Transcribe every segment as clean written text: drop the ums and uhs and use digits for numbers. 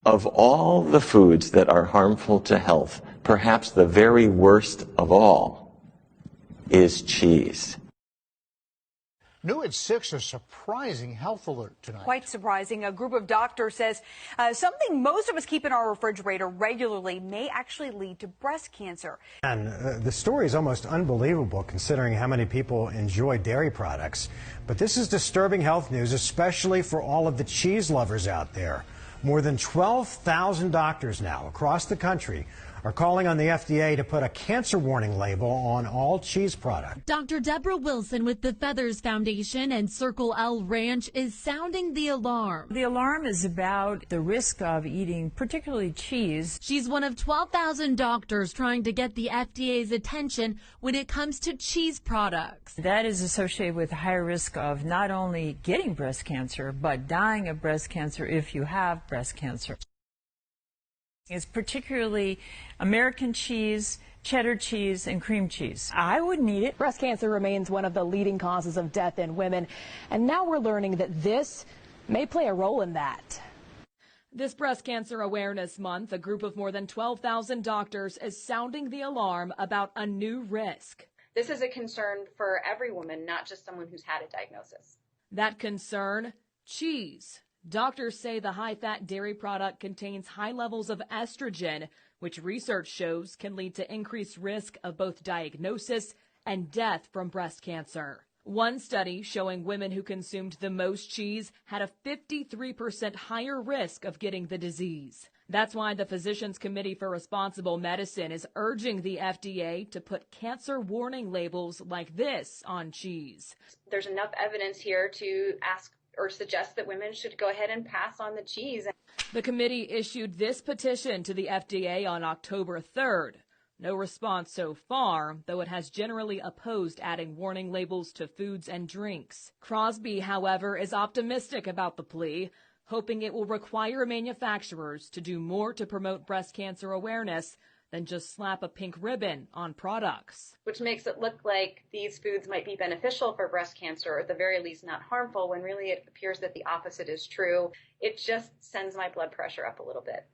Of all the foods that are harmful to health, perhaps the very worst of all is cheese. New at 6, a surprising health alert tonight. Quite surprising. A group of doctors says something most of us keep in our refrigerator regularly may actually lead to breast cancer. And the story is almost unbelievable considering how many people enjoy dairy products. But this is disturbing health news, especially for all of the cheese lovers out there. More than 12,000 doctors now across the country are calling on the FDA to put a cancer warning label on all cheese products. Dr. Deborah Wilson with the Feathers Foundation and Circle L Ranch is sounding the alarm. The alarm is about the risk of eating particularly cheese. She's one of 12,000 doctors trying to get the FDA's attention when it comes to cheese products. That is associated with a higher risk of not only getting breast cancer, but dying of breast cancer if you have breast cancer. It's particularly American cheese, cheddar cheese, and cream cheese. I wouldn't eat it. Breast cancer remains one of the leading causes of death in women, and now we're learning that this may play a role in that. This Breast Cancer Awareness Month, a group of more than 12,000 doctors is sounding the alarm about a new risk. This is a concern for every woman, not just someone who's had a diagnosis. That concern, cheese. Doctors say the high-fat dairy product contains high levels of estrogen, which research shows can lead to increased risk of both diagnosis and death from breast cancer. One study showing women who consumed the most cheese had a 53% higher risk of getting the disease. That's why the Physicians Committee for Responsible Medicine is urging the FDA to put cancer warning labels like this on cheese. There's enough evidence here to ask or suggest that women should go ahead and pass on the cheese. The committee issued this petition to the FDA on October 3rd. No response so far, though it has generally opposed adding warning labels to foods and drinks. Crosby, however, is optimistic about the plea, hoping it will require manufacturers to do more to promote breast cancer awareness than just slap a pink ribbon on products. Which makes it look like these foods might be beneficial for breast cancer, or at the very least not harmful, when really it appears that the opposite is true. It just sends my blood pressure up a little bit.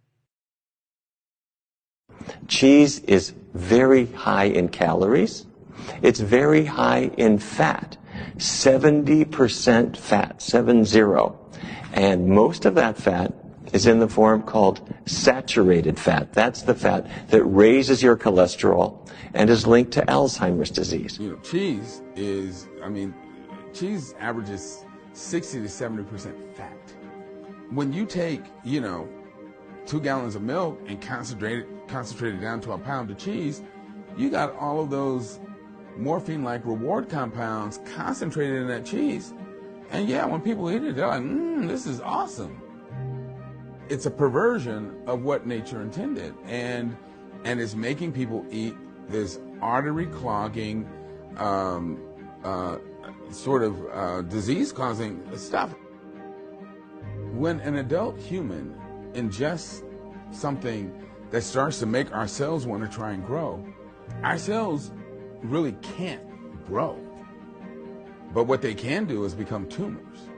Cheese is very high in calories. It's very high in fat, 70% fat, 70. And most of that fat is in the form called saturated fat. That's the fat that raises your cholesterol and is linked to Alzheimer's disease. You know, cheese averages 60 to 70% fat. When you take, 2 gallons of milk and concentrate it down to a pound of cheese, you got all of those morphine-like reward compounds concentrated in that cheese. And yeah, when people eat it, they're like, this is awesome. It's a perversion of what nature intended, and it's making people eat this artery-clogging, disease-causing stuff. When an adult human ingests something that starts to make our cells want to try and grow, our cells really can't grow. But what they can do is become tumors.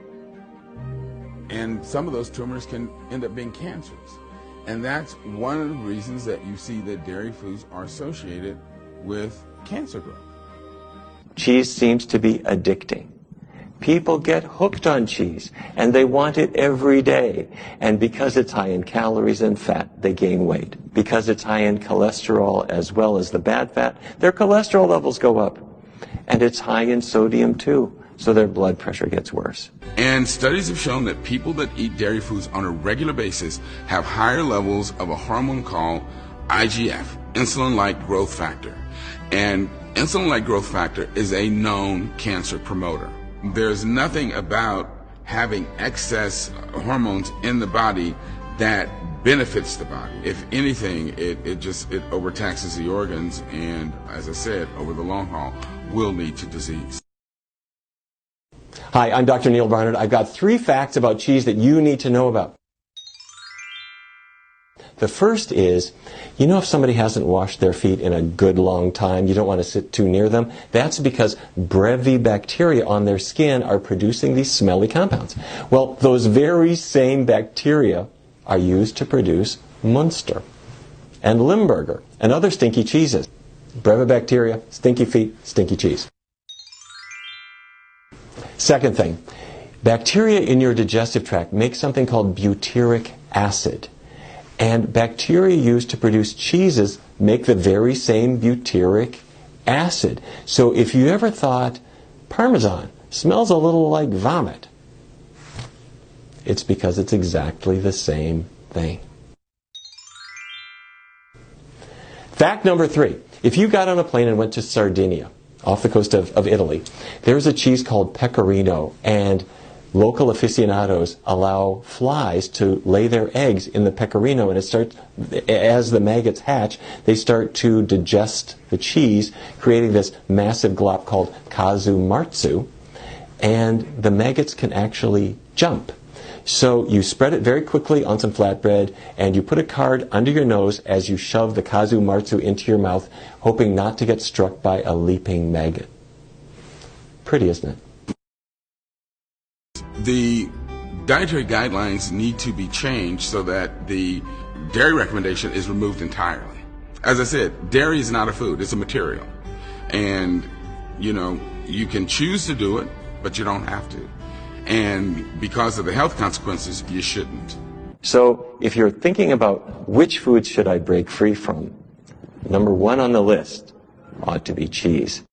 And some of those tumors can end up being cancers. And that's one of the reasons that you see that dairy foods are associated with cancer growth. Cheese seems to be addicting. People get hooked on cheese, and they want it every day. And because it's high in calories and fat, they gain weight. Because it's high in cholesterol as well as the bad fat, their cholesterol levels go up. And it's high in sodium too, so their blood pressure gets worse. And studies have shown that people that eat dairy foods on a regular basis have higher levels of a hormone called IGF, insulin-like growth factor. And insulin-like growth factor is a known cancer promoter. There's nothing about having excess hormones in the body that benefits the body. If anything, it overtaxes the organs, and as I said, over the long haul, will lead to disease. Hi, I'm Dr. Neil Barnard. I've got 3 facts about cheese that you need to know about. The first is, if somebody hasn't washed their feet in a good long time, you don't want to sit too near them. That's because brevibacteria on their skin are producing these smelly compounds. Well, those very same bacteria are used to produce Munster and Limburger and other stinky cheeses. Brevibacteria, stinky feet, stinky cheese. Second thing, bacteria in your digestive tract make something called butyric acid. And bacteria used to produce cheeses make the very same butyric acid. So if you ever thought Parmesan smells a little like vomit, it's because it's exactly the same thing. Fact number 3. If you got on a plane and went to Sardinia, off the coast of Italy, there's a cheese called pecorino, and local aficionados allow flies to lay their eggs in the pecorino, and it starts, as the maggots hatch, they start to digest the cheese, creating this massive glop called casu marzu, and the maggots can actually jump. So you spread it very quickly on some flatbread, and you put a card under your nose as you shove the casu marzu into your mouth, hoping not to get struck by a leaping maggot. Pretty, isn't it? The dietary guidelines need to be changed so that the dairy recommendation is removed entirely. As I said, dairy is not a food, it's a material. And, you can choose to do it, but you don't have to. And because of the health consequences, you shouldn't. So if you're thinking about which foods should I break free from, number 1 on the list ought to be cheese.